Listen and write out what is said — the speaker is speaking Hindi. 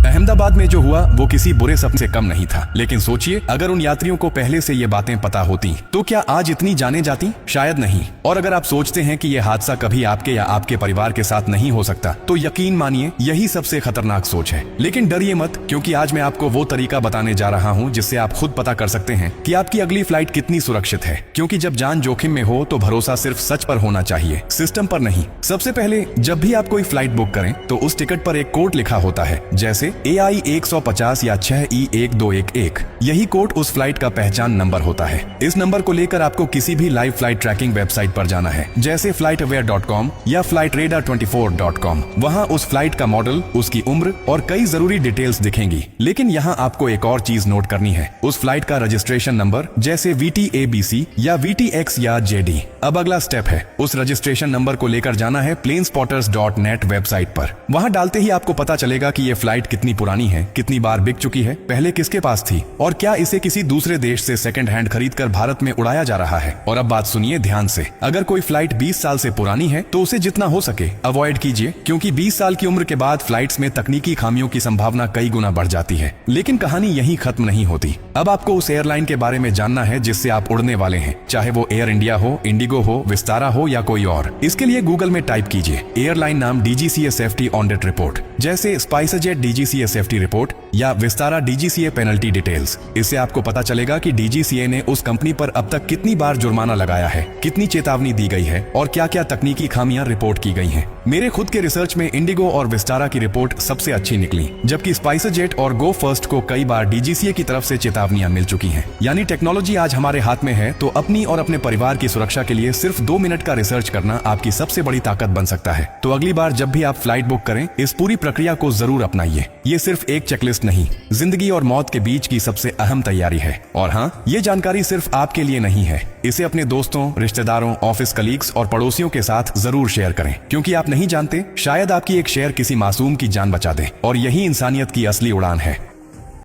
अहमदाबाद में जो हुआ वो किसी बुरे सपने से कम नहीं था, लेकिन सोचिए अगर उन यात्रियों को पहले से ये बातें पता होती तो क्या आज इतनी जानें जाती? शायद नहीं। और अगर आप सोचते हैं कि यह हादसा कभी आपके या आपके परिवार के साथ नहीं हो सकता तो यकीन मानिए यही सबसे खतरनाक सोच है। लेकिन डरिए मत, क्योंकि आज मैं आपको वो तरीका बताने जा रहा हूँ जिससे आप खुद पता कर सकते हैं कि आपकी अगली फ्लाइट कितनी सुरक्षित है। क्योंकि जब जान जोखिम में हो तो भरोसा सिर्फ सच पर होना चाहिए, सिस्टम पर नहीं। सबसे पहले जब भी आप कोई फ्लाइट बुक करें तो उस टिकट पर एक कोड लिखा होता है, जैसे AI 150 या 6E1211। यही कोड उस फ्लाइट का पहचान नंबर होता है। इस नंबर को लेकर आपको किसी भी लाइव फ्लाइट ट्रैकिंग वेबसाइट पर जाना है, जैसे flightaware.com या flightradar24.com। वहाँ उस फ्लाइट का मॉडल, उसकी उम्र और कई जरूरी डिटेल्स दिखेंगी। लेकिन यहाँ आपको एक और चीज नोट करनी है, उस फ्लाइट का रजिस्ट्रेशन नंबर, जैसे VTABC या VTX या JD। अब अगला स्टेप है, उस रजिस्ट्रेशन नंबर को लेकर जाना है planespotters.net वेबसाइट पर। वहाँ डालते ही आपको पता चलेगा कि ये फ्लाइट कितनी पुरानी है, कितनी बार बिक चुकी है, पहले किसके पास थी और क्या इसे किसी दूसरे देश से सेकंड हैंड खरीदकर भारत में उड़ाया जा रहा है। और अब बात सुनिए ध्यान से, अगर कोई फ्लाइट 20 साल से पुरानी है तो उसे जितना हो सके अवॉइड कीजिए, क्योंकि 20 साल की उम्र के बाद फ्लाइट्स में तकनीकी खामियों की संभावना कई गुना बढ़ जाती है। लेकिन कहानी यहीं खत्म नहीं होती। अब आपको उस एयरलाइन के बारे में जानना है जिससे आप उड़ने वाले हैं, चाहे वो एयर इंडिया हो, इंडिगो हो, विस्तारा हो या कोई और। इसके लिए गूगल में टाइप कीजिए एयरलाइन नाम DGCA सेफ्टी ऑडिट रिपोर्ट, जैसे स्पाइसजेट DGCA सेफ्टी रिपोर्ट या विस्तारा DGCA पेनल्टी डिटेल्स। इससे आपको पता चलेगा कि DGCA ने उस कंपनी पर अब तक कितनी बार जुर्माना लगाया है, कितनी चेतावनी दी गई है और क्या क्या तकनीकी खामियां रिपोर्ट की गई हैं। मेरे खुद के रिसर्च में इंडिगो और विस्तारा की रिपोर्ट सबसे अच्छी निकली, जबकि स्पाइसजेट और गो फर्स्ट को कई बार DGCA की तरफ से चेतावनियां मिल चुकी हैं। यानी टेक्नोलॉजी आज हमारे हाथ में है तो अपनी और अपने परिवार की सुरक्षा के लिए सिर्फ 2 मिनट का रिसर्च करना आपकी सबसे बड़ी ताकत बन सकता है। तो अगली बार जब भी आप फ्लाइट बुक करें इस पूरी प्रक्रिया को जरूर अपनाइए। ये सिर्फ एक चेकलिस्ट नहीं, जिंदगी और मौत के बीच की सबसे अहम तैयारी है। और हाँ, ये जानकारी सिर्फ आपके लिए नहीं है, इसे अपने दोस्तों, रिश्तेदारों, ऑफिस कलीग्स और पड़ोसियों के साथ जरूर शेयर करें, क्योंकि आप नहीं जानते शायद आपकी एक शेयर किसी मासूम की जान बचा दे। और यही इंसानियत की असली उड़ान है।